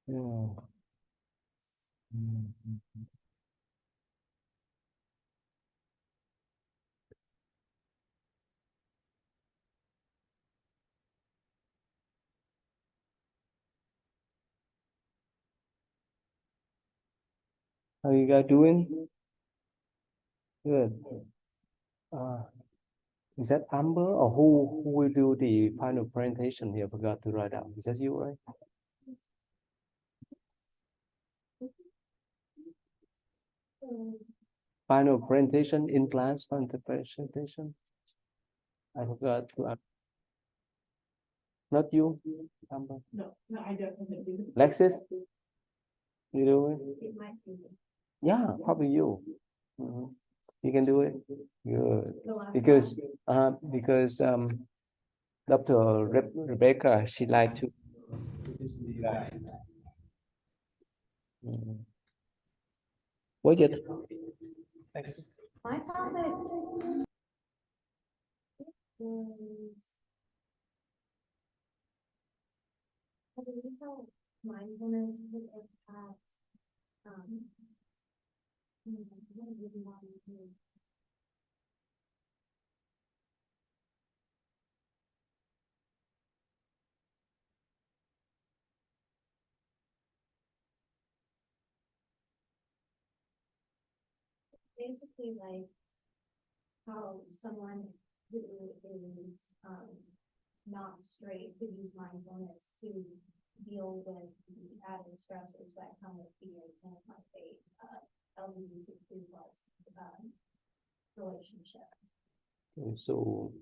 Yeah. How you guys doing? Good. Uh, is that Amber or who will do the final presentation here? Forgot to write down. Is that you, right? Final presentation in class, final presentation. I forgot to ask. Not you, Amber. No, I don't. Lexis, you do it? It might be. Yeah, probably you. Mhm. You can do it. Good. The last Because Dr. Rebecca, she liked to. Mhm. What you Lexis? My topic is, I believe how mindfulness would impact, um, what do you want to do? Basically, like how someone who is not straight could use mindfulness to deal with the added stressors that come with being in like a LGBTQ plus relationship. So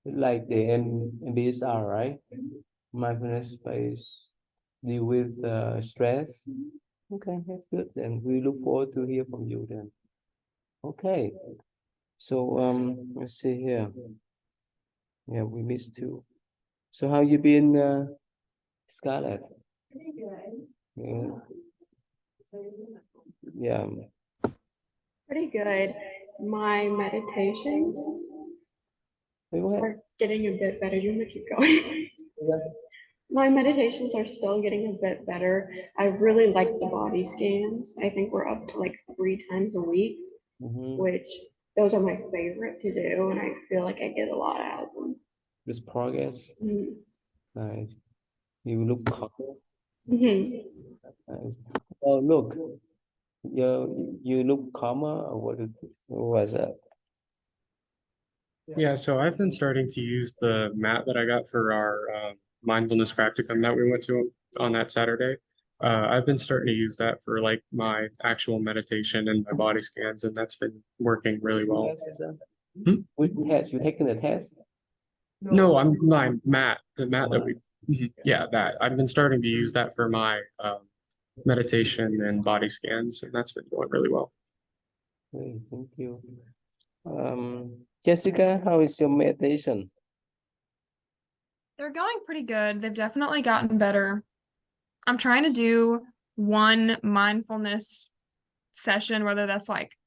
like the MBSR, right? Mindfulness space deal with stress. Okay, that's good. Then we look forward to hear from you then. Okay. So let's see here. Yeah, we missed two. So how you been, Scarlett? Pretty good. Yeah, So, yeah. Pretty good. My meditations Go ahead. are getting a bit better. You want to keep going? My meditations are still getting a bit better. I really like the body scans. I think we're up to like 3 times a week, Mhm. which those are my favorite to do, and I feel like I get a lot out of them. This progress. Mhm. Nice. You look calm. Mhm. Nice. Oh, look. You look calmer or what was that? Yeah, so I've been starting to use the mat that I got for our mindfulness practicum that we went to on that Saturday. I've been starting to use that for like my actual meditation and my body scans, and that's been working really well. Test is that? Hmm? Which test? You taking the test? No, I'm my mat, the mat that we, yeah, that I've been starting to use that for my meditation and body scans, and that's been going really well. Okay, thank you. Jessica, how is your meditation? They're going pretty good. They've definitely gotten better. I'm trying to do one mindfulness session, whether that's like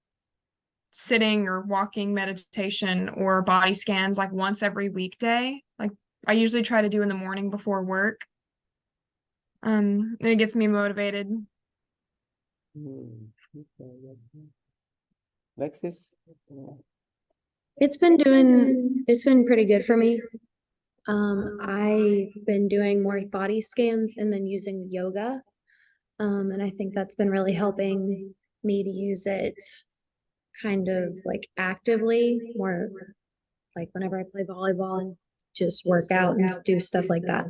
sitting or walking meditation or body scans, like once every weekday. Like I usually try to do in the morning before work. And it gets me motivated. Okay. Lexis? It's been pretty good for me. I've been doing more body scans and then using yoga. And I think that's been really helping me to use it kind of like actively, more like whenever I play volleyball and just work out and do stuff like that.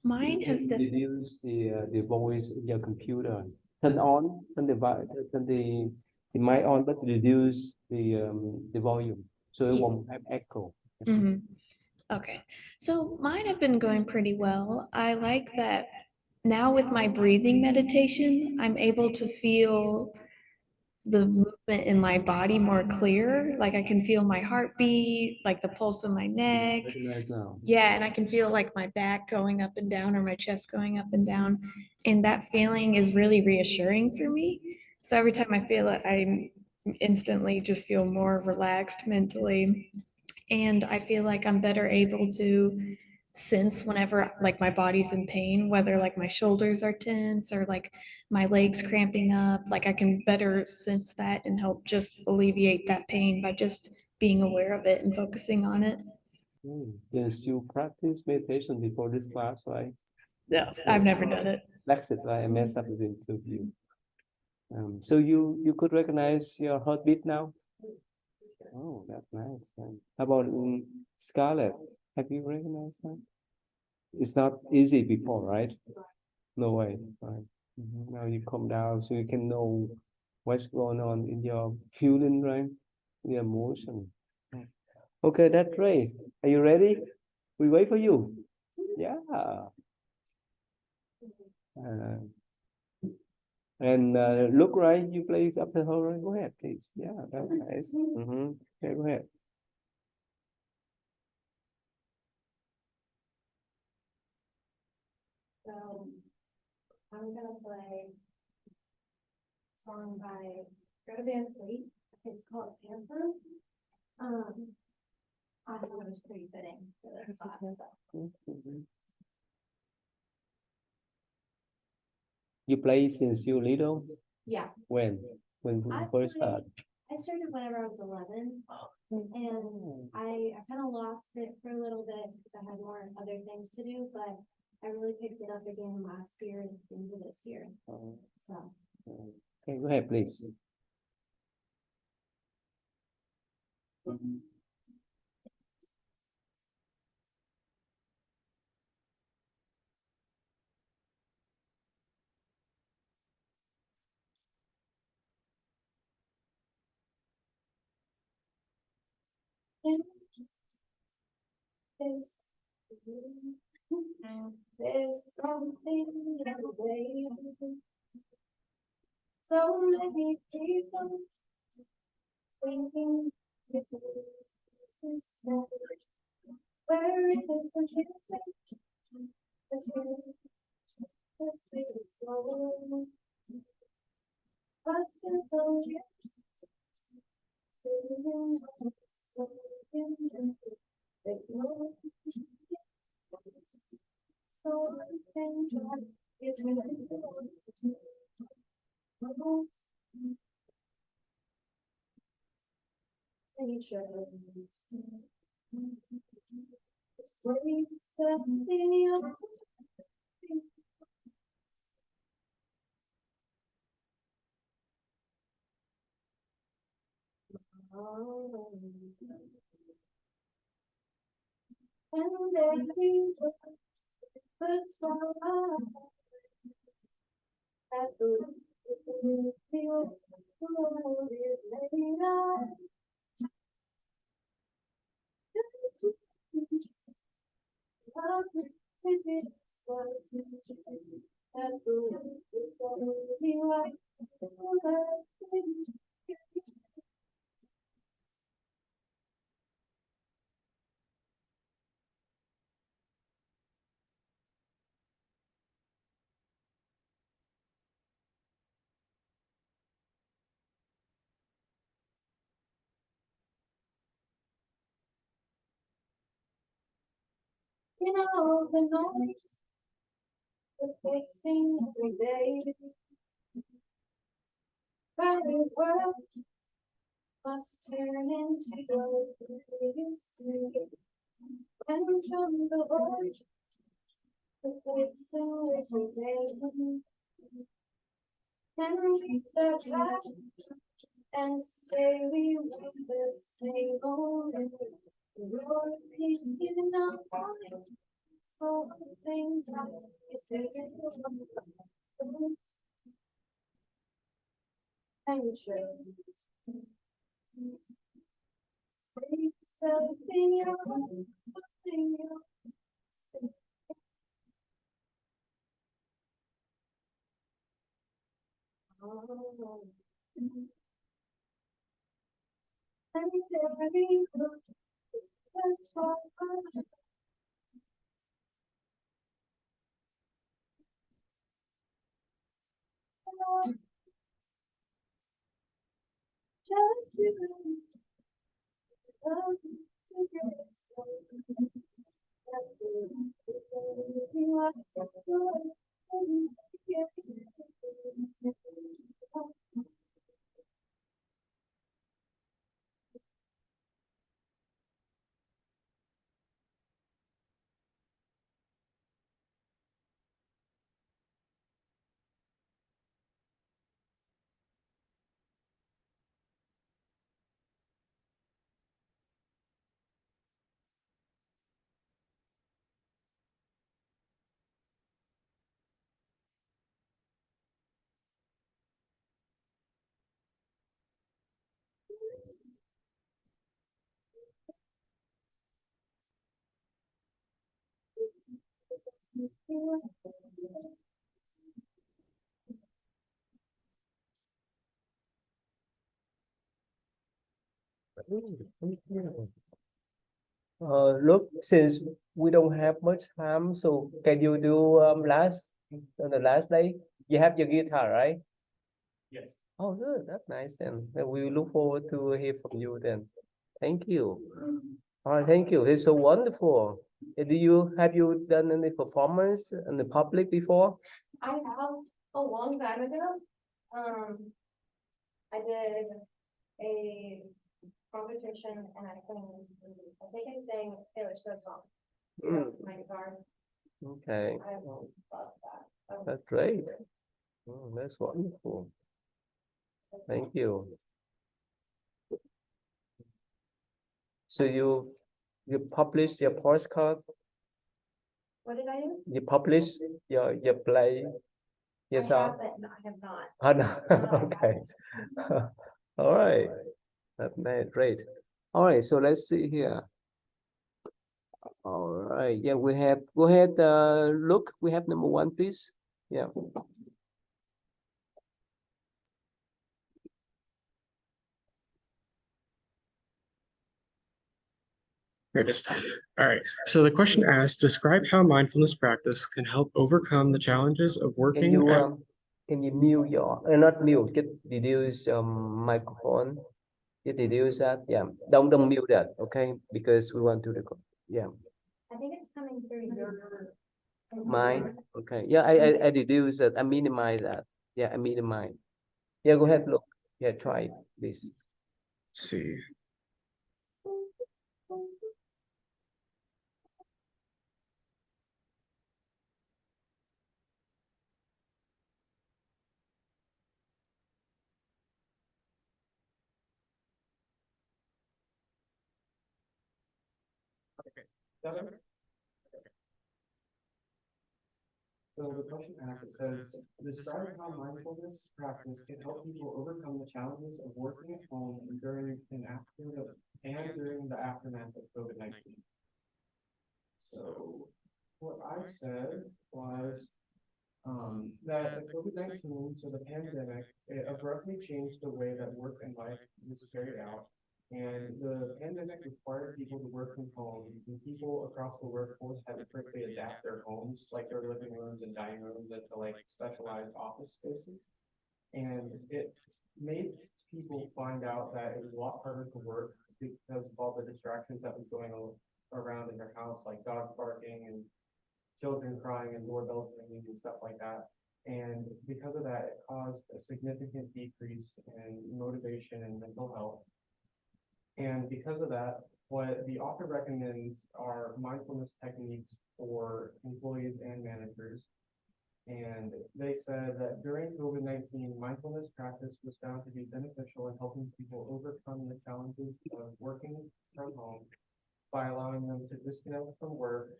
Mine has Reduce the voice in your computer. Turn the mic on, but reduce the volume so it won't have echo. Mhm. Okay, so mine have been going pretty well. I like that now with my breathing meditation, I'm able to feel the movement in my body more clear. Like I can feel my heartbeat, like the pulse in my neck. Very nice now. Yeah, and I can feel like my back going up and down or my chest going up and down. And that feeling is really reassuring for me. So every time I feel it, I instantly just feel more relaxed mentally. And I feel like I'm better able to sense whenever like my body's in pain, whether like my shoulders are tense or like my legs cramping up, like I can better sense that and help just alleviate that pain by just being aware of it and focusing on it. Since you practice meditation before this class, right? Yeah, I've never done it. Lexus, right? I messed up the interview. So you could recognize your heartbeat now? Oh, that's nice. How about Scarlett? Have you recognized that? It's not easy before, right? No way, right? Now you calm down so you can know what's going on in your feeling, right? The emotion. Okay, that's great. Are you ready? We wait for you. Yeah. And look right, you place up the whole right. Go ahead, please. Yeah, that's nice. Okay, go ahead. So I'm gonna play a song by Greta Van Fleet. It's called Anthem. I thought it was pretty fitting for this class, so. You play since you little? Yeah, When? When you I first played- start? I started whenever I was 11, and I kind of lost it for a little bit because I had more other things to do, but I really picked it up again last year and into this year, so. Okay, go ahead, please. There's something in the way. So many people thinking this is sad. Where is the music? Let's take it slow. A simple and every that's why at the it's a new field, the world is made of. Love to get something at the it's only like you know the noise, the fixing every day. But the world must turn into gold. You see, when from the voice, the fixing every day. And we step back and say we want the same old. Your opinion of mine, so things you say and show. So in your in your and every look that's what I just you love to get so Look, since we don't have much time, so can you do last on the last day? You have your guitar, right? Yes. Oh, good. That's nice. Then we look forward to hear from you then. Thank you. All right, thank you. It's so wonderful. Do you have you done any performance in the public before? I have a long time ago. I did a competition and I think I sang Taylor Swift song. Mm. My guitar. Okay, I love that. that's great. That's wonderful. Thank you. So you published your postcard, What did I do? you published your play, your song? I have not. Oh, no. I Okay. All right. That's great. All right, so let's see here. All right, yeah, we have, go ahead, look, we have number one, please. Yeah. Here it is. All right. So the question asks, describe how mindfulness practice can help overcome the challenges of Can working you at can you mute your not mute, just reduce microphone. Just reduce that. Yeah. Don't mute that, okay? Because we want to record. Yeah. I think it's coming through your. Mine. Okay. Yeah, I reduce it. I minimize that. Yeah, I minimize. Yeah, go ahead, look. Yeah, try this. Let's see. Okay. That's better? So the question asks, it says, describe how mindfulness practice can help people overcome the challenges of working at home during during the aftermath of COVID-19. So what I said was that the COVID-19, so the pandemic, it abruptly changed the way that work and life was carried out. And the pandemic required people to work from home, and people across the workforce had to quickly adapt their homes, like their living rooms and dining rooms, into like specialized office spaces. And it made people find out that it was a lot harder to work because of all the distractions that was going on around in their house, like dogs barking and children crying and doorbells ringing and stuff like that. And because of that, it caused a significant decrease in motivation and mental health. And because of that, what the author recommends are mindfulness techniques for employees and managers. And they said that during COVID-19, mindfulness practice was found to be beneficial in helping people overcome the challenges of working from home by allowing them to disconnect from work,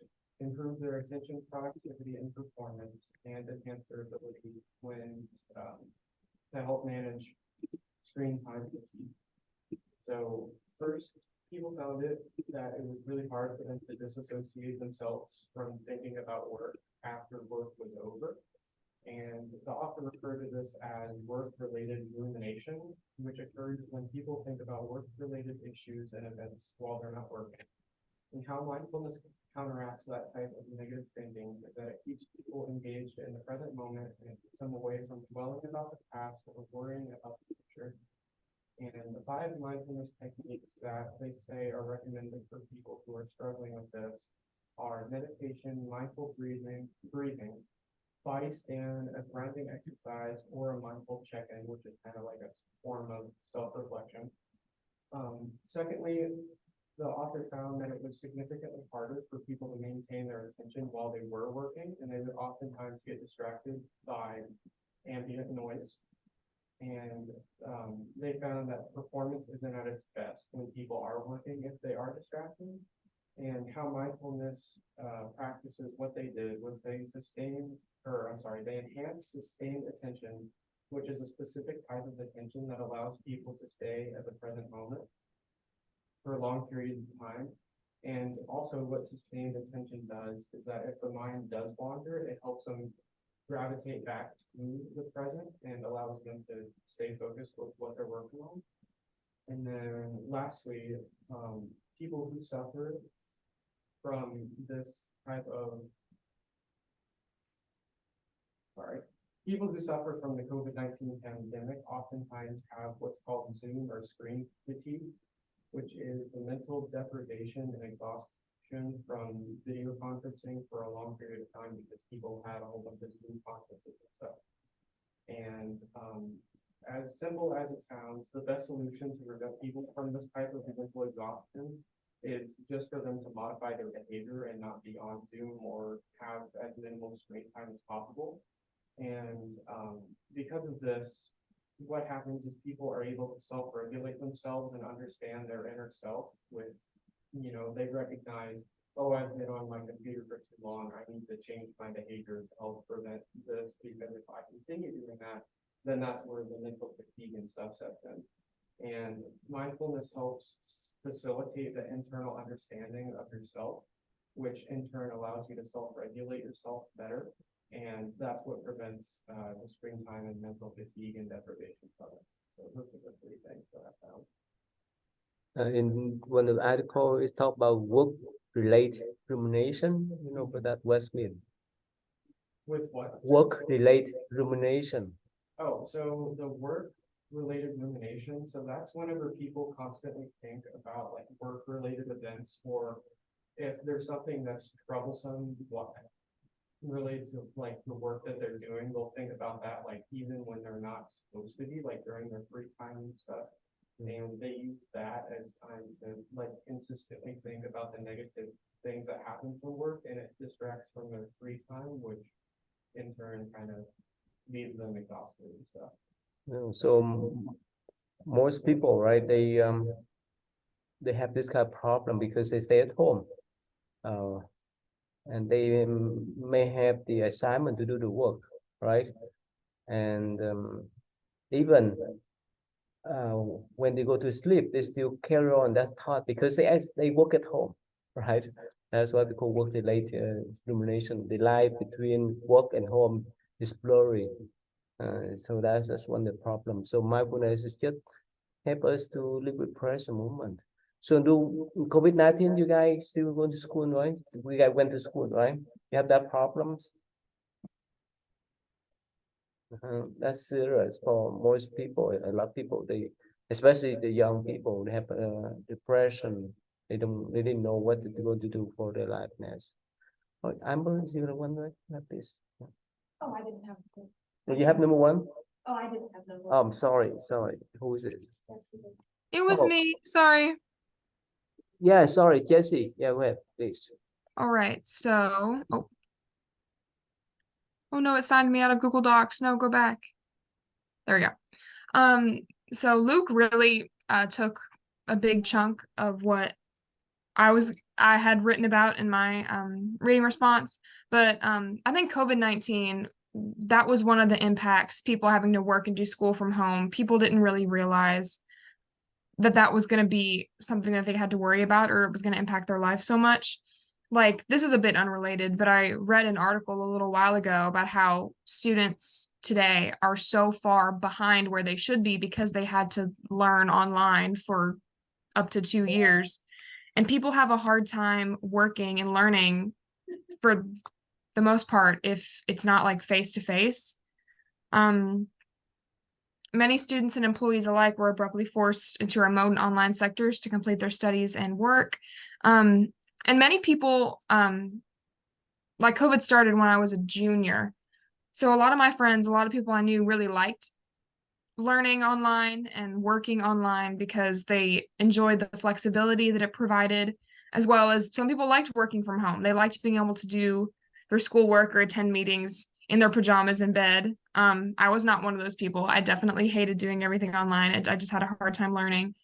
improve their attention, productivity, and performance, and enhance their ability when to help manage screen time fatigue. So first, people found that it was really hard for them to disassociate themselves from thinking about work after work was over. And the author referred to this as work-related rumination, which occurs when people think about work-related issues and events while they're not working. And how mindfulness counteracts that type of negative thinking is that it keeps people engaged in the present moment and it keeps them away from dwelling about the past or worrying about the future. And the 5 mindfulness techniques that they say are recommended for people who are struggling with this are meditation, mindful breathing, body scan, a grounding exercise, or a mindful check-in, which is kind of like a form of self-reflection. Secondly, the author found that it was significantly harder for people to maintain their attention while they were working, and they would oftentimes get distracted by ambient noise. And they found that performance isn't at its best when people are working if they are distracted. And how mindfulness practices, what they did was they enhanced sustained attention, which is a specific type of attention that allows people to stay at the present moment for long periods of time. And also what sustained attention does is that if the mind does wander, it helps them gravitate back to the present and allows them to stay focused with what they're working on. And then lastly, people who suffer from this type of, people who suffer from the COVID-19 pandemic oftentimes have what's called Zoom or screen fatigue, which is the mental deprivation and exhaustion from video conferencing for a long period of time because people had a whole bunch of Zoom conferences and stuff. And as simple as it sounds, the best solution to prevent people from this type of mental exhaustion is just for them to modify their behavior and not be on Zoom or have as minimal screen time as possible. And because of this, what happens is people are able to self-regulate themselves and understand their inner self with, they recognize, oh, I've been on my computer for too long. I need to change my behavior to help prevent this, because if I continue doing that, then that's where the mental fatigue and stuff sets in. And mindfulness helps facilitate the internal understanding of yourself, which in turn allows you to self-regulate yourself better. And that's what prevents the screen time and mental fatigue and deprivation from it. So those are the three things that I found. In one of the article, it's talk about work-related rumination, but that was mean. With what? Work-related rumination. Oh, so the work-related rumination, so that's whenever people constantly think about like work-related events, or if there's something that's troublesome, related to like the work that they're doing, they'll think about that like even when they're not supposed to be, like during their free time and stuff. And they use that as time to like consistently think about the negative things that happen from work, and it distracts from their free time, which in turn kind of leaves them exhausted and stuff. So most people, right, they have this kind of problem because they stay at home. And they may have the assignment to do the work, right? And even when they go to sleep, they still carry on that thought because they work at home, right? That's what they call work-related rumination. The line between work and home is blurry. So that's one of the problems. So mindfulness is just help us to live with present moment. So do COVID-19, you guys still going to school, right? We guys went to school, right? You have that problems? That's serious for most people. A lot of people, especially the young people, they have depression. They didn't know what to do for their life next. Oh, Amber, is you the one that have this? Oh, I didn't have. You have number one? Oh, I didn't have number. I'm sorry. Who is this? It was Oh. me, sorry. Yeah, sorry, Jesse. Yeah, go ahead, please. All right, so, oh no, it signed me out of Google Docs. No, go back. There we go. So Luke really took a big chunk of what I had written about in my reading response, but I think COVID-19, that was one of the impacts, people having to work and do school from home. People didn't really realize that was going to be something that they had to worry about, or it was going to impact their life so much. Like, this is a bit unrelated, but I read an article a little while ago about how students today are so far behind where they should be because they had to learn online for up to 2 years. And people have a hard time working and learning for the most part if it's not like face-to-face. Many students and employees alike were abruptly forced into remote and online sectors to complete their studies and work. and many people, like COVID started when I was a junior. So a lot of my friends, a lot of people I knew really liked learning online and working online because they enjoyed the flexibility that it provided, as well as some people liked working from home. They liked being able to do their schoolwork or attend meetings in their pajamas in bed. I was not one of those people. I definitely hated doing everything online. I just had a hard time learning.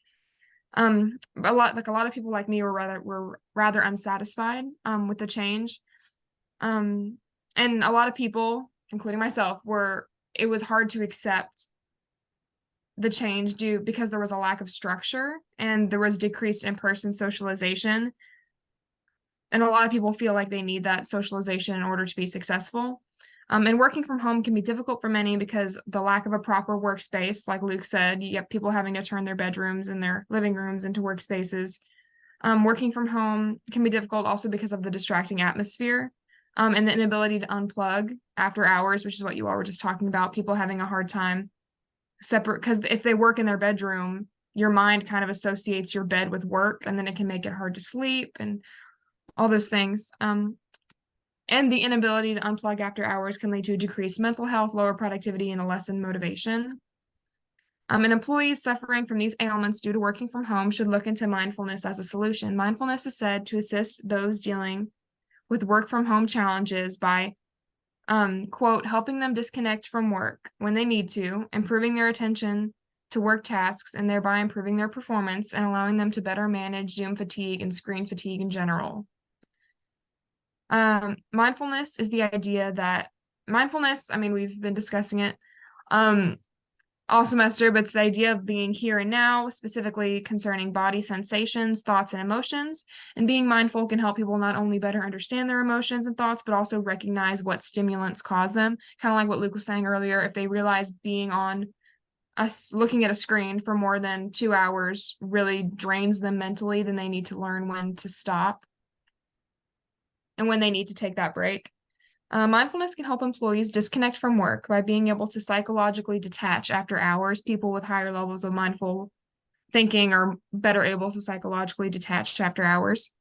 A lot of people like me were rather unsatisfied with the change. And a lot of people, including myself, it was hard to accept the change because there was a lack of structure and there was decreased in-person socialization. And a lot of people feel like they need that socialization in order to be successful. And working from home can be difficult for many because the lack of a proper workspace, like Luke said, you have people having to turn their bedrooms and their living rooms into workspaces. Working from home can be difficult also because of the distracting atmosphere, and the inability to unplug after hours, which is what you all were just talking about, people having a hard time separate, because if they work in their bedroom, your mind kind of associates your bed with work, and then it can make it hard to sleep and all those things. And the inability to unplug after hours can lead to decreased mental health, lower productivity, and a lessened motivation. And employees suffering from these ailments due to working from home should look into mindfulness as a solution. Mindfulness is said to assist those dealing with work from home challenges by, quote, helping them disconnect from work when they need to, improving their attention to work tasks, and thereby improving their performance and allowing them to better manage Zoom fatigue and screen fatigue in general. Mindfulness is the idea that I mean, we've been discussing it all semester, but it's the idea of being here and now, specifically concerning body sensations, thoughts, and emotions. And being mindful can help people not only better understand their emotions and thoughts, but also recognize what stimulants cause them. Kind of like what Luke was saying earlier, if they realize being on looking at a screen for more than 2 hours really drains them mentally, then they need to learn when to stop and when they need to take that break. Mindfulness can help employees disconnect from work by being able to psychologically detach after hours. People with higher levels of mindful thinking are better able to psychologically detach after hours.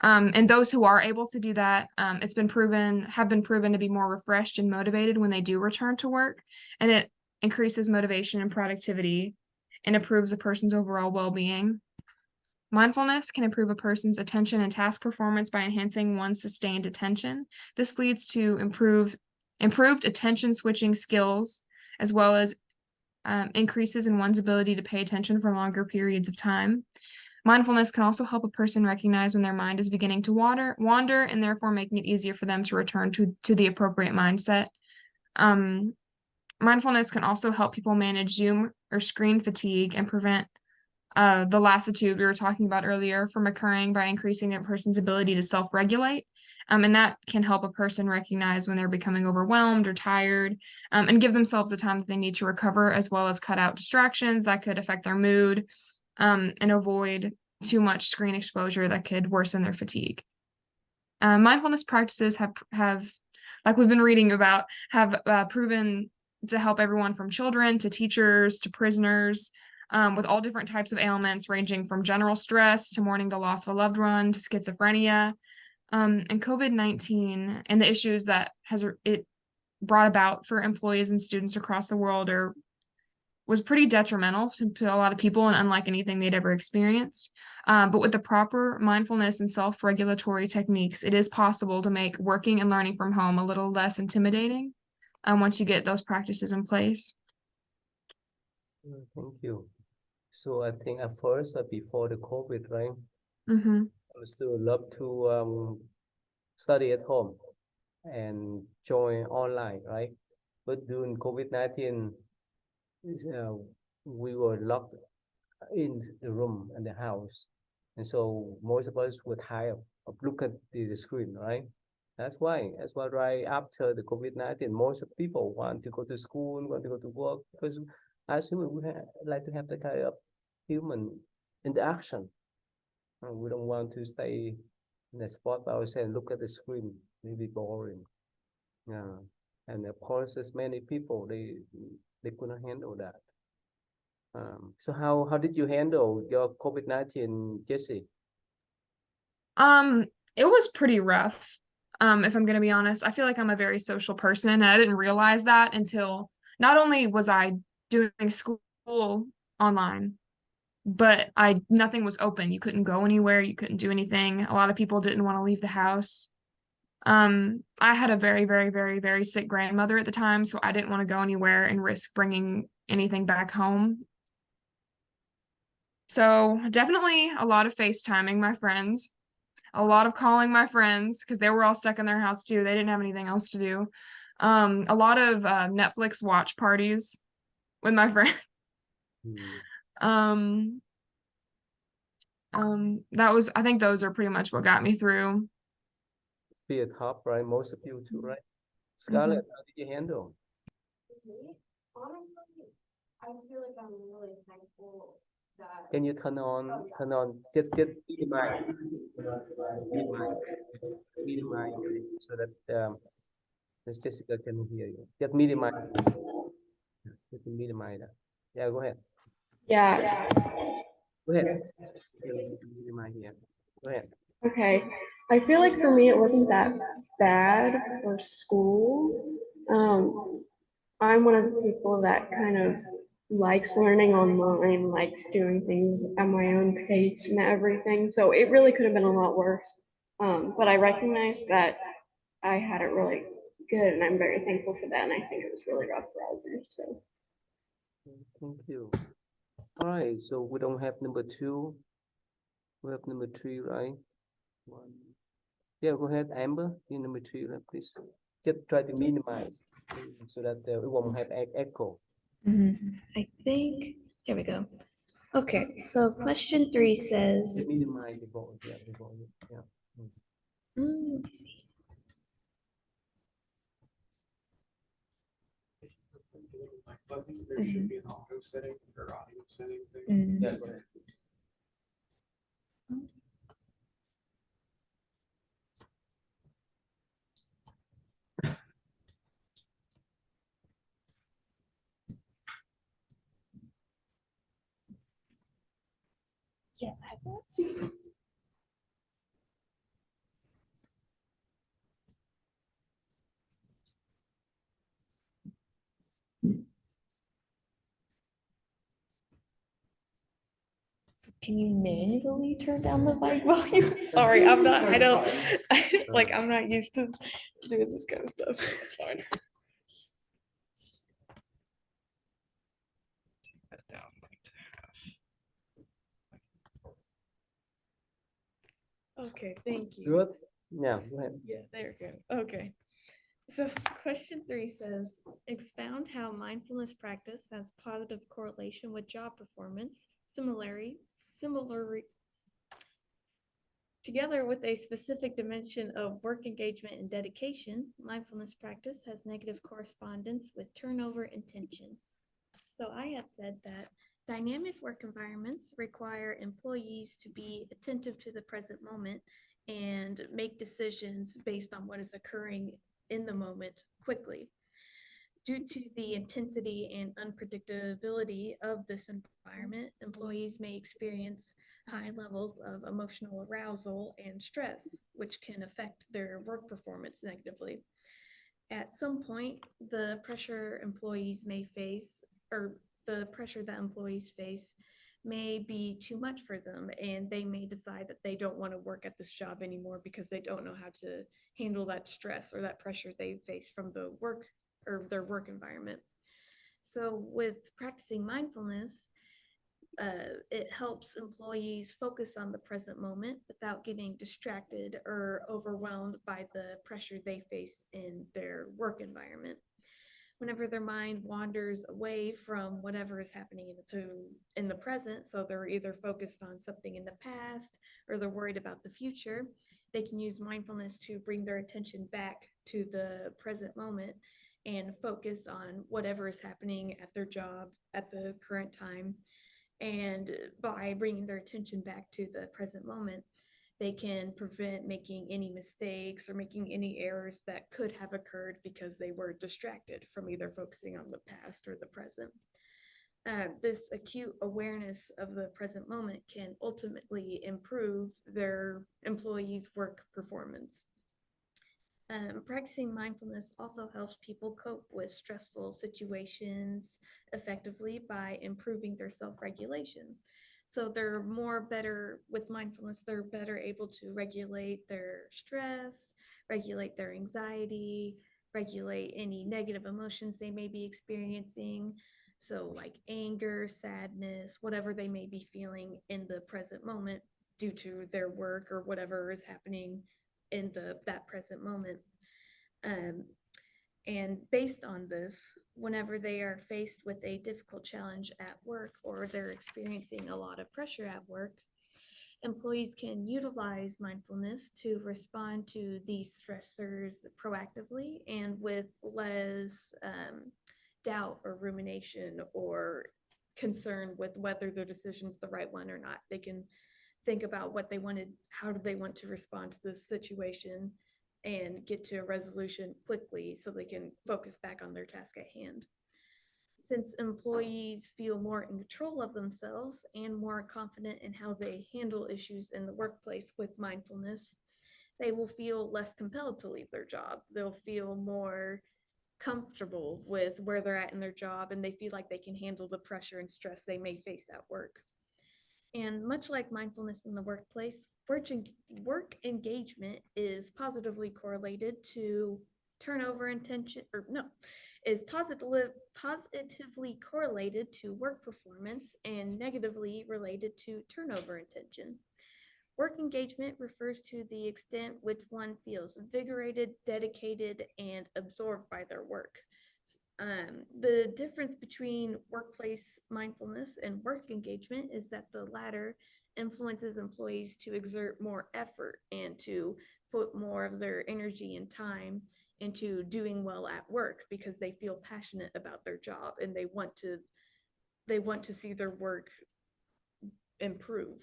And those who are able to do that, have been proven to be more refreshed and motivated when they do return to work, and it increases motivation and productivity and improves a person's overall well-being. Mindfulness can improve a person's attention and task performance by enhancing one's sustained attention. This leads to improved attention switching skills, as well as increases in one's ability to pay attention for longer periods of time. Mindfulness can also help a person recognize when their mind is beginning to wander, and therefore making it easier for them to return to the appropriate mindset. Mindfulness can also help people manage Zoom or screen fatigue and prevent the lassitude we were talking about earlier from occurring by increasing a person's ability to self-regulate. And that can help a person recognize when they're becoming overwhelmed or tired, and give themselves the time that they need to recover, as well as cut out distractions that could affect their mood, and avoid too much screen exposure that could worsen their fatigue. Mindfulness practices have, like we've been reading about, have proven to help everyone from children to teachers to prisoners, with all different types of ailments, ranging from general stress to mourning the loss of a loved one to schizophrenia. And COVID-19 and the issues that it brought about for employees and students across the world was pretty detrimental to a lot of people and unlike anything they'd ever experienced. But with the proper mindfulness and self-regulatory techniques, it is possible to make working and learning from home a little less intimidating, once you get those practices in place. Thank you. So I think at first, before the COVID, right? Mm-hmm. I would still love to study at home and join online, right? But during COVID-19, we were locked in the room and the house, and so most of us were tired of looking at the screen, right? That's why right after the COVID-19, most of people want to go to school, want to go to work, because as human, we like to have the kind of human interaction. We don't want to stay in a spot by ourselves, look at the screen, maybe boring. Yeah, and of course, as many people, they couldn't handle that. So how did you handle your COVID-19, Jesse? It was pretty rough. If I'm gonna be honest, I feel like I'm a very social person, and I didn't realize that until not only was I doing school online, but nothing was open. You couldn't go anywhere, you couldn't do anything. A lot of people didn't want to leave the house. I had a very, very, very, very sick grandmother at the time, so I didn't want to go anywhere and risk bringing anything back home. So definitely a lot of FaceTiming my friends, a lot of calling my friends because they were all stuck in their house too. They didn't have anything else to do. A lot of Netflix watch parties with my friend. Hmm. I think those are pretty much what got me through. Be a top, right? Most of you too, right? Scarlett, how did you handle? Honestly, I feel like I'm really thankful that. Can you turn on, get the mic, meet the mic, so that Miss Jessica can hear you. Get me the mic. Get me the mic. Yeah, go ahead. Yeah, Go ahead. Get me the mic here. Go ahead. okay. I feel like for me, it wasn't that bad for school. I'm one of the people that kind of likes learning online, likes doing things at my own pace and everything. So it really could have been a lot worse. But I recognize that I had it really good, and I'm very thankful for that. And I think it was really rough for others. So Thank you. All right, so we don't have number 2. We have number 3, right? 1. Yeah, go ahead, Amber. You number 3, right, please. Just try to minimize so that we won't have echo. I think, here we go. Okay, so question 3 says, Minimize the volume. Yeah, the volume. Yeah. let me see. There should be an auto setting or audio setting thing. Yeah, go ahead, please. Yeah, I will. So can you manually turn down the mic volume? Sorry, I'm not, I don't, like, I'm not used to doing this kind of stuff. It's fine. That down like to half. Okay, thank you. Good. Yeah, go ahead. Yeah, there we go. Okay. So question 3 says, expound how mindfulness practice has positive correlation with job performance. Similarly, together with a specific dimension of work engagement and dedication, mindfulness practice has negative correspondence with turnover and tension. So I had said that dynamic work environments require employees to be attentive to the present moment and make decisions based on what is occurring in the moment quickly. Due to the intensity and unpredictability of this environment, employees may experience high levels of emotional arousal and stress, which can affect their work performance negatively. At some point, the pressure employees may face, or the pressure that employees face, may be too much for them, and they may decide that they don't want to work at this job anymore because they don't know how to handle that stress or that pressure they face from the work or their work environment. So with practicing mindfulness, it helps employees focus on the present moment without getting distracted or overwhelmed by the pressure they face in their work environment. Whenever their mind wanders away from whatever is happening in the present, so they're either focused on something in the past or they're worried about the future, they can use mindfulness to bring their attention back to the present moment and focus on whatever is happening at their job at the current time. And by bringing their attention back to the present moment, they can prevent making any mistakes or making any errors that could have occurred because they were distracted from either focusing on the past or the present. This acute awareness of the present moment can ultimately improve their employees' work performance. Practicing mindfulness also helps people cope with stressful situations effectively by improving their self-regulation. So they're better with mindfulness, they're better able to regulate their stress, regulate their anxiety, regulate any negative emotions they may be experiencing. So like anger, sadness, whatever they may be feeling in the present moment due to their work or whatever is happening in that present moment. And based on this, whenever they are faced with a difficult challenge at work or they're experiencing a lot of pressure at work, employees can utilize mindfulness to respond to these stressors proactively and with less doubt or rumination or concern with whether their decision's the right one or not. They can think about what they wanted, how do they want to respond to this situation, and get to a resolution quickly so they can focus back on their task at hand. Since employees feel more in control of themselves and more confident in how they handle issues in the workplace with mindfulness, they will feel less compelled to leave their job. They'll feel more comfortable with where they're at in their job, and they feel like they can handle the pressure and stress they may face at work. And much like mindfulness in the workplace, work engagement is positively correlated to turnover intention, or no, is positively correlated to work performance and negatively related to turnover intention. Work engagement refers to the extent which one feels invigorated, dedicated, and absorbed by their work. The difference between workplace mindfulness and work engagement is that the latter influences employees to exert more effort and to put more of their energy and time into doing well at work because they feel passionate about their job and they want to see their work improve,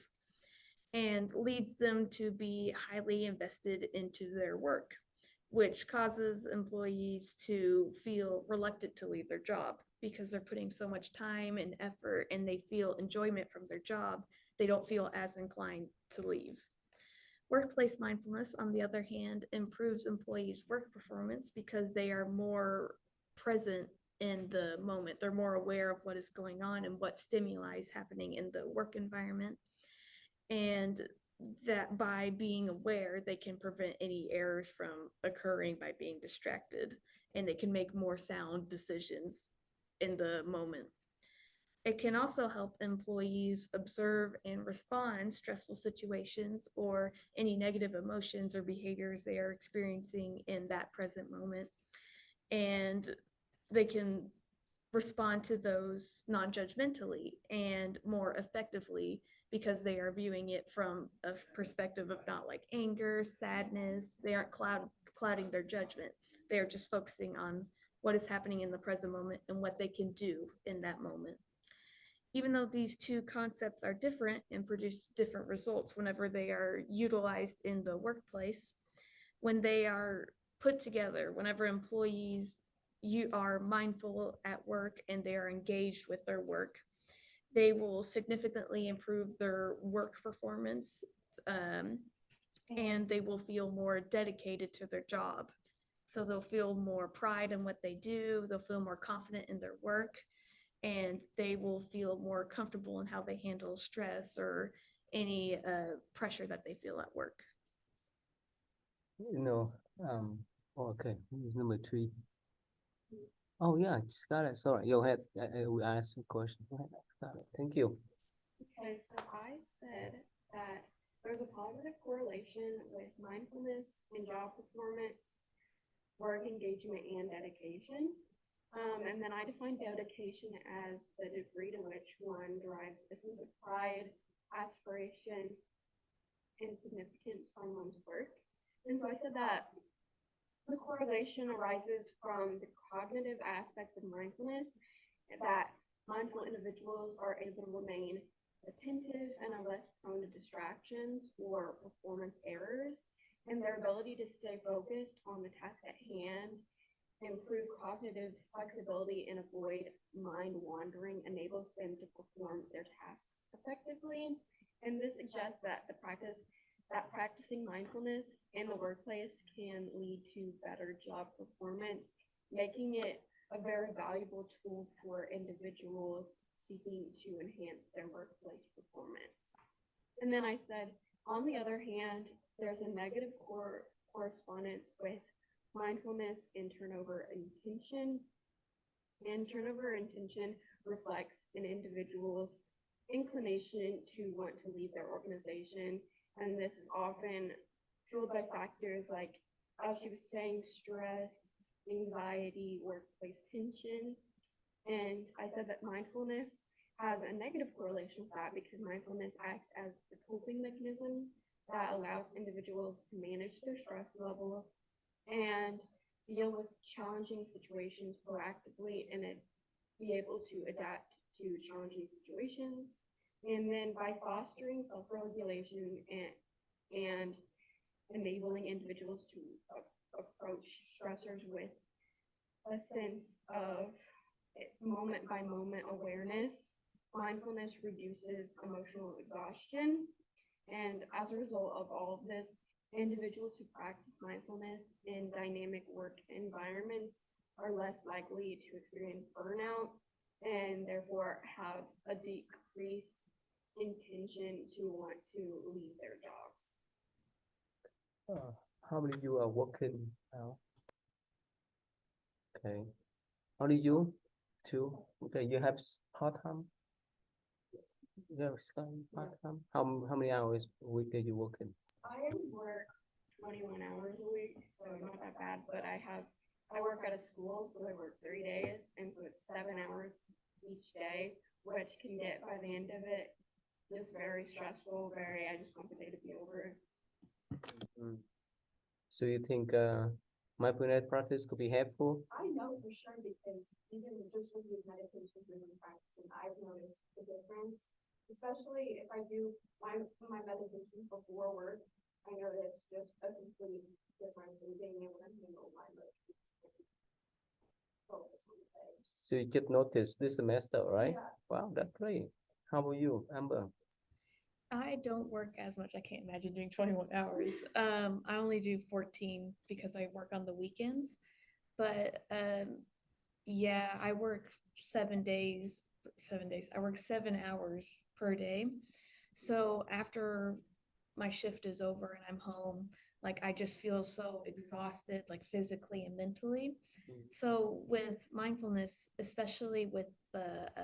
and leads them to be highly invested into their work, which causes employees to feel reluctant to leave their job because they're putting so much time and effort and they feel enjoyment from their job. They don't feel as inclined to leave. Workplace mindfulness, on the other hand, improves employees' work performance because they are more present in the moment. They're more aware of what is going on and what stimuli is happening in the work environment. And that by being aware, they can prevent any errors from occurring by being distracted, and they can make more sound decisions in the moment. It can also help employees observe and respond stressful situations or any negative emotions or behaviors they are experiencing in that present moment. And they can respond to those non-judgmentally and more effectively because they are viewing it from a perspective of not like anger, sadness. They aren't clouding their judgment. They are just focusing on what is happening in the present moment and what they can do in that moment. Even though these two concepts are different and produce different results whenever they are utilized in the workplace, when they are put together, whenever employees are mindful at work and they are engaged with their work, they will significantly improve their work performance, and they will feel more dedicated to their job. So they'll feel more pride in what they do, they'll feel more confident in their work, and they will feel more comfortable in how they handle stress or any pressure that they feel at work. Okay, number 3. Oh yeah, Scarlett, sorry, go ahead. I will ask you a question. Go ahead, Scarlett. Thank you. Okay, so I said that there's a positive correlation with mindfulness and job performance, work engagement, and dedication. And then I define dedication as the degree to which one derives a sense of pride, aspiration, and significance from one's work. And so I said that the correlation arises from the cognitive aspects of mindfulness, that mindful individuals are able to remain attentive and are less prone to distractions or performance errors, and their ability to stay focused on the task at hand improve cognitive flexibility and avoid mind wandering enables them to perform their tasks effectively. And this suggests that practicing mindfulness in the workplace can lead to better job performance, making it a very valuable tool for individuals seeking to enhance their workplace performance. And then I said, on the other hand, there's a negative correspondence with mindfulness and turnover intention. And turnover intention reflects an individual's inclination to want to leave their organization. And this is often fueled by factors like, as she was saying, stress, anxiety, workplace tension. And I said that mindfulness has a negative correlation with that because mindfulness acts as a coping mechanism that allows individuals to manage their stress levels and deal with challenging situations proactively and be able to adapt to challenging situations. And then by fostering self-regulation and enabling individuals to approach stressors with a sense of moment by moment awareness, mindfulness reduces emotional exhaustion. And as a result of all of this, individuals who practice mindfulness in dynamic work environments are less likely to experience burnout and therefore have a decreased intention to want to leave their jobs. How many you are working now? Okay. Only you? Two? Okay, you have part-time? You have some part-time? How many hours a week are you working? I work 21 hours a week, so not that bad, but I work at a school, so I work 3 days, and so it's 7 hours each day, which can get by the end of it just very stressful, I just want the day to be over. So you think mindfulness practice could be helpful? I know for sure because even just with these meditations we've been practicing, I've noticed the difference. Especially if I do my meditation before work, I notice just a complete difference in being able to handle my emotions and focus on the day. So you get noticed this semester, right? Yeah. Wow, that's great. How about you, Amber? I don't work as much. I can't imagine doing 21 hours. I only do 14 because I work on the weekends. But yeah, I work 7 days. I work 7 hours per day. So after my shift is over and I'm home, like I just feel so exhausted, like physically and mentally. So with mindfulness, especially with the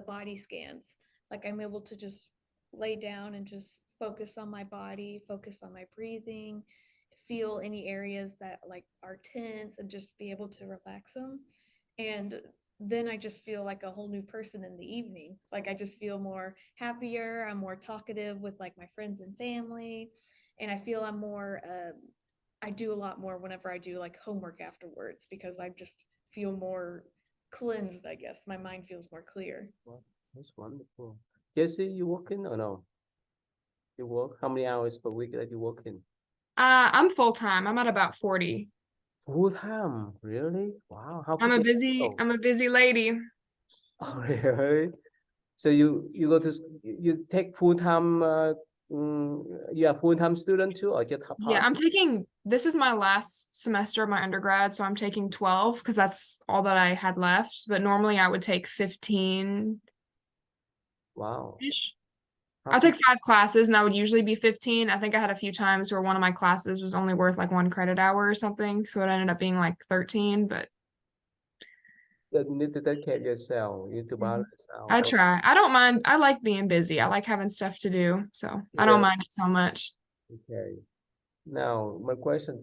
body scans, like I'm able to just lay down and just focus on my body, focus on my breathing, feel any areas that like are tense and just be able to relax them. And then I just feel like a whole new person in the evening. Like I just feel more happier. I'm more talkative with like my friends and family. And I feel I'm more, I do a lot more whenever I do like homework afterwards because I just feel more cleansed, I guess. My mind feels more clear. Wow, that's wonderful. Jesse, you working or no? You work? How many hours per week that you working? I'm full-time. I'm at about 40. Full time, really? Wow, how I'm a could you busy, handle? I'm a busy lady. Oh, really? So you go to you take full time. You are full time student too, or just a Yeah, part? I'm taking, this is my last semester of my undergrad, so I'm taking 12 because that's all that I had left. But normally I would take 15-ish. Wow. I took 5 classes and that would usually be 15. I think I had a few times where one of my classes was only worth like 1 credit hour or something. So it ended up being like 13, but You need to take care of yourself. You need to balance out. I try. I don't mind. I like being busy. I like having stuff to do. So I don't Yes. mind it so much. Okay. Now, my question,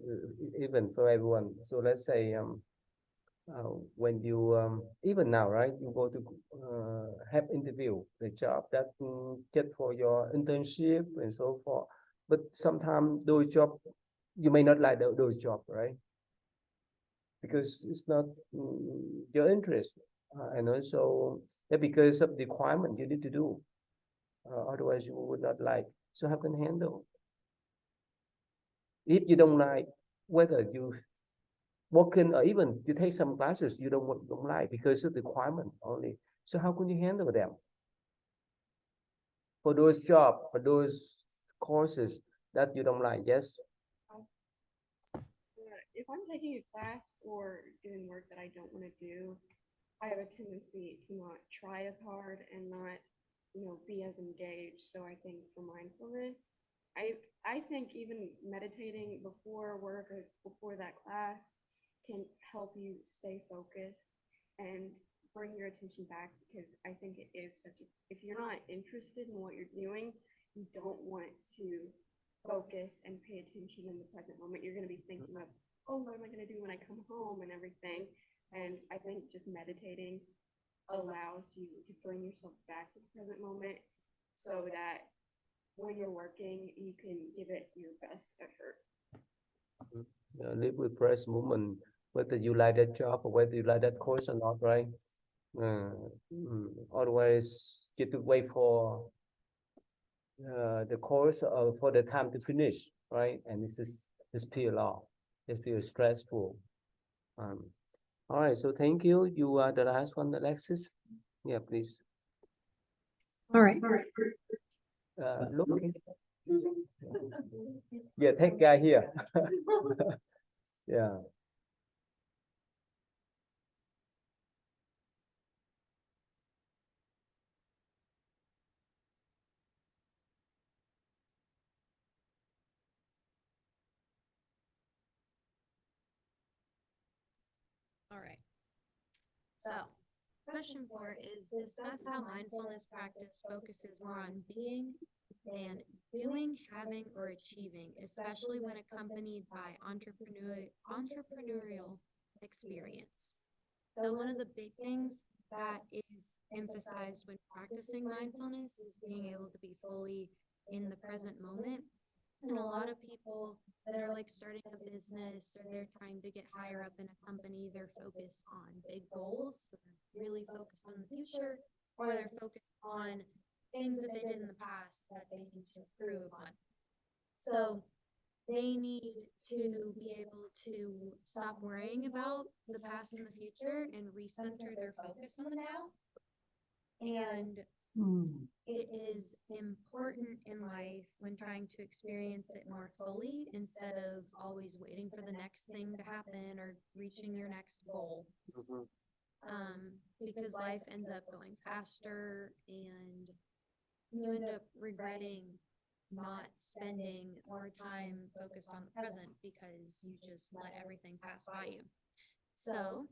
even for everyone. So let's say, when you even now, right? You go to have interview the job that get for your internship and so forth. But sometimes those job you may not like those job, right? Because it's not your interest, and also because of the requirement you need to do. Otherwise, you would not like. So how can handle if you don't like whether working or even you take some classes you don't like because of the requirement only. So how can you handle them? For those job, for those courses that you don't like, yes? If I'm taking a class or doing work that I don't want to do, I have a tendency to not try as hard and not, be as engaged. So I think for mindfulness, I think even meditating before work or before that class can help you stay focused and bring your attention back, because I think it is if you're not interested in what you're doing, you don't want to focus and pay attention in the present moment. You're going to be thinking of, oh, what am I going to do when I come home and everything. And I think just meditating allows you to bring yourself back to the present moment so that when you're working, you can give it your best effort. Live with present moment, whether you like that job or whether you like that course or not, right? Otherwise, you have to wait for the course or for the time to finish, right? And this feel a lot. It feels stressful. All right, so thank you. You are the last one, Alexis. Yeah, please. All right. Look. Yeah, take guy here. Yeah. All right. So, question 4 is discuss how mindfulness practice focuses more on being than doing, having, or achieving, especially when accompanied by entrepreneurial experience. So one of the big things that is emphasized when practicing mindfulness is being able to be fully in the present moment. And a lot of people that are like starting a business or they're trying to get higher up in a company, they're focused on big goals, so they're really focused on the future, or they're focused on things that they did in the past that they need to improve on. So they need to be able to stop worrying about the past and the future and recenter their focus on the now. And it is important in life when trying to experience it more fully instead of always waiting for the next thing to happen or reaching your next goal. Because life ends up going faster and you end up regretting not spending more time focused on the present because you just let everything pass by you. So,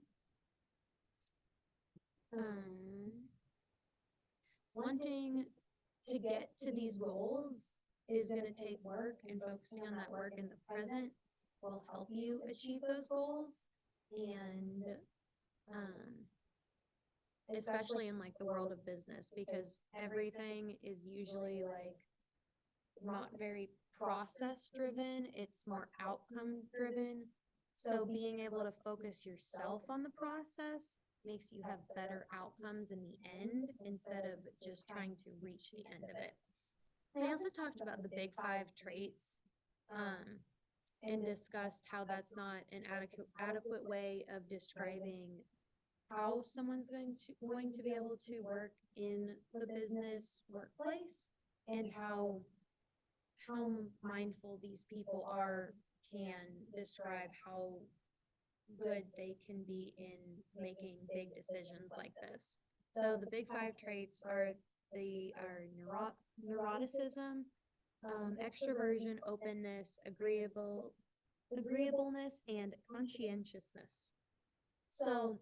wanting to get to these goals is going to take work, and focusing on that work in the present will help you achieve those goals. And especially in like the world of business, because everything is usually like not very process driven, it's more outcome driven. So being able to focus yourself on the process makes you have better outcomes in the end instead of just trying to reach the end of it. They also talked about the big 5 traits and discussed how that's not an adequate way of describing how someone's going to be able to work in the business workplace, and how mindful these people are can describe how good they can be in making big decisions like this. So the big 5 traits are neuroticism, extroversion, openness, agreeableness, and conscientiousness. So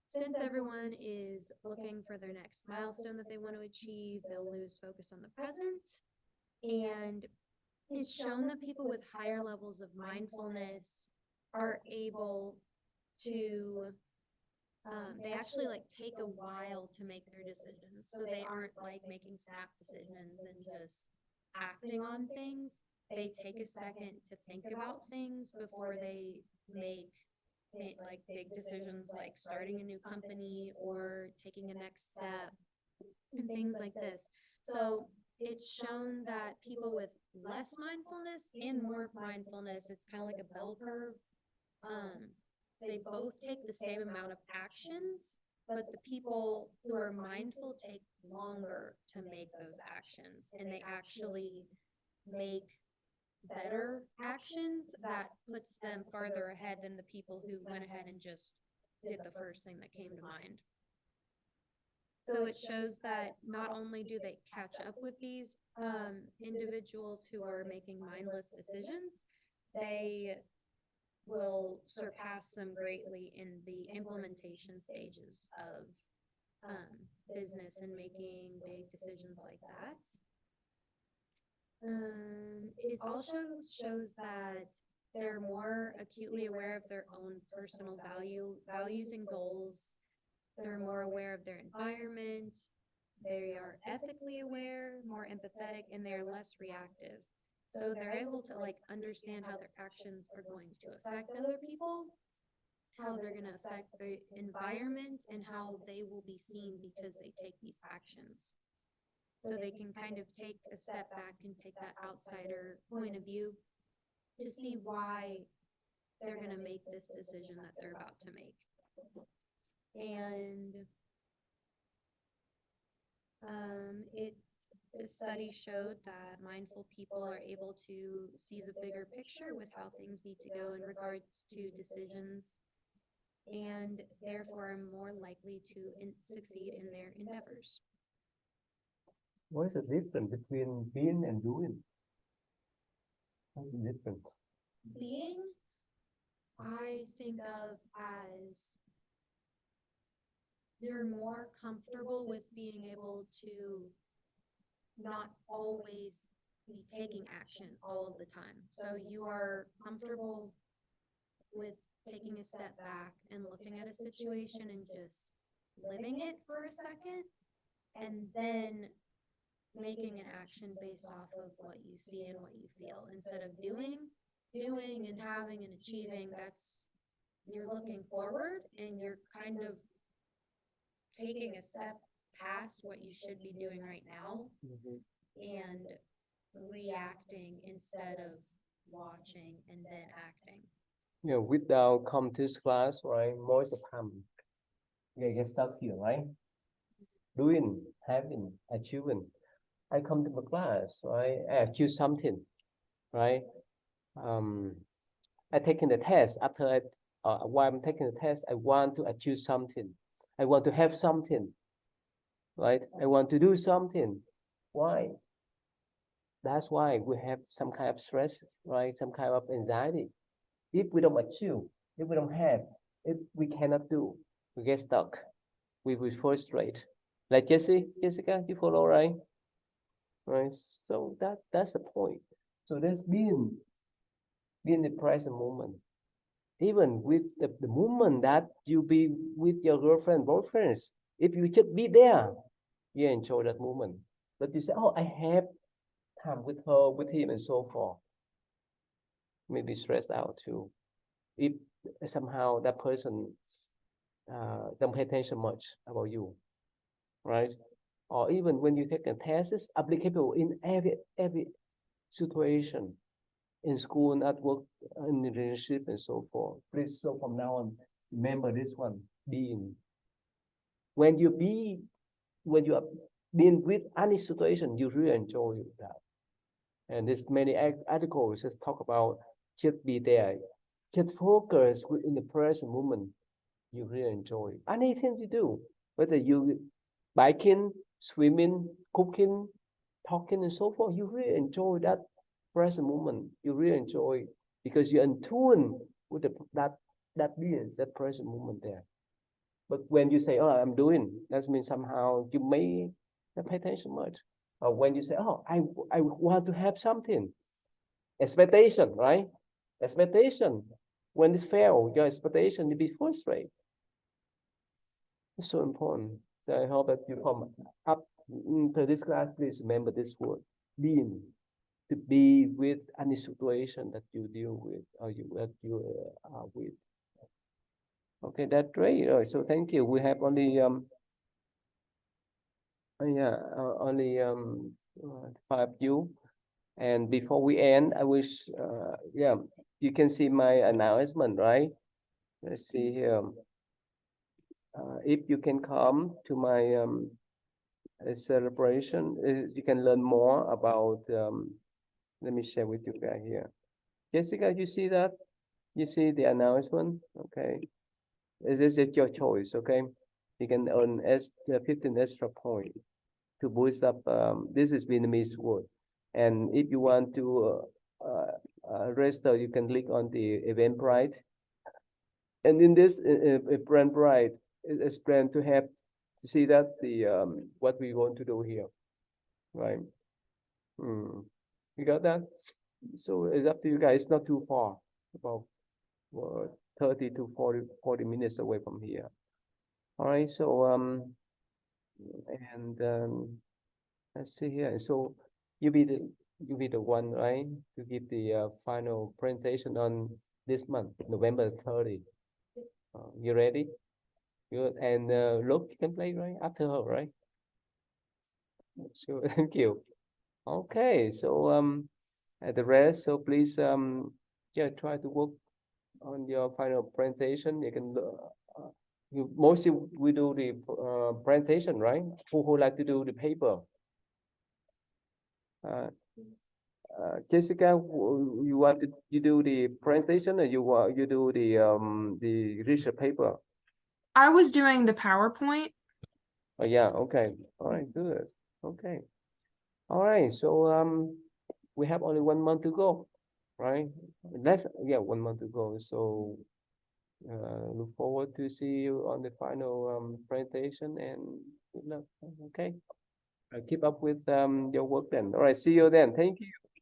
since everyone is looking for their next milestone that they want to achieve, they'll lose focus on the present. And it's shown that people with higher levels of mindfulness are able to, they actually like take a while to make their decisions. So they aren't like making snap decisions and just acting on things. They take a second to think about things before they make like big decisions like starting a new company or taking a next step and things like this. So it's shown that people with less mindfulness and more mindfulness, it's kind of like a bell curve, they both take the same amount of actions, but the people who are mindful take longer to make those actions, and they actually make better actions that puts them farther ahead than the people who went ahead and just did the first thing that came to mind. So it shows that not only do they catch up with these individuals who are making mindless decisions, they will surpass them greatly in the implementation stages of business and making big decisions like that. It also shows that they're more acutely aware of their own personal values and goals. They're more aware of their environment. They are ethically aware, more empathetic, and they're less reactive. So they're able to like understand how their actions are going to affect other people, how they're going to affect the environment, and how they will be seen because they take these actions. So they can kind of take a step back and take that outsider point of view to see why they're going to make this decision that they're about to make. And the study showed that mindful people are able to see the bigger picture with how things need to go in regards to decisions, and therefore are more likely to succeed in their endeavors. What is the difference between being and doing? What's the difference? Being, I think of as you're more comfortable with being able to not always be taking action all of the time. So you are comfortable with taking a step back and looking at a situation and just living it for a second, and then making an action based off of what you see and what you feel, instead of doing and having and achieving. That's, you're looking forward and you're kind of taking a step past what you should be doing right now and reacting instead of watching and then acting. Yeah, without come to this class, right? Most of the time, you get stuck here, right? Doing, having, achieving. I come to the class, right? I achieve something, right? I taking the test. After while I'm taking the test, I want to achieve something. I want to have something, right? I want to do something. Why? That's why we have some kind of stress, right? Some kind of anxiety. If we don't achieve, if we don't have, if we cannot do, we get stuck. We will frustrate. Like Jessica, you follow, right? Right. So that's the point. So there's being the present moment. Even with the moment that you be with your girlfriend, boyfriends, if you just be there, you enjoy that moment. But you say, oh, I have time with her, with him, and so forth. Maybe stressed out too. If somehow that person don't pay attention much about you, right? Or even when you take a test, it's applicable in every situation, in school, at work, in relationship, and so forth. Please, so from now on, remember this one, being. When you are being with any situation, you really enjoy that. And there's many articles just talk about just be there, just focus in the present moment. You really enjoy anything you do, whether you biking, swimming, cooking, talking, and so forth. You really enjoy that present moment. You really enjoy because you're in tune with that being, that present moment there. But when you say, "Oh, I'm doing," that means somehow you may not pay attention much. Or when you say, "Oh, I want to have something," expectation, right? Expectation. When it fails, your expectation will be frustrated. It's so important. So I hope that you come up to this class. Please remember this word, being. To be with any situation that you deal with or that you are with. Okay, that's great. So thank you. We have only only 5 of you. And before we end, I wish you can see my announcement, right? let's see here. If you can come to my celebration, you can learn more about. Let me share with you guys here. Jessica, you see that? You see the announcement? Okay. This is your choice, okay? You can earn 15 extra point to boost up. This is Vietnamese word. And if you want to register, you can click on the Eventbrite. And in this Eventbrite, it's planned to have to see that the what we want to do here, right? You got that? So it's up to you guys. It's not too far, about 30 to 40 minutes away from here. All right. So let's see here. So you be the one, right, to give the final presentation on this month, November 30. You ready? Good. And look, you can play right after her, right? Sure. Thank you. Okay. So at the rest, so please yeah, try to work on your final presentation. You can you mostly we do the presentation, right? Who like to do the paper? Jessica, you want to you do the presentation, or you do the research paper? I was doing the PowerPoint. Oh yeah, okay. All right, good. Okay. All right, so we have only 1 month to go, right? Less, yeah, 1 month to go. So look forward to see you on the final presentation, and good luck. Okay. Keep up with your work then. All right, see you then. Thank you.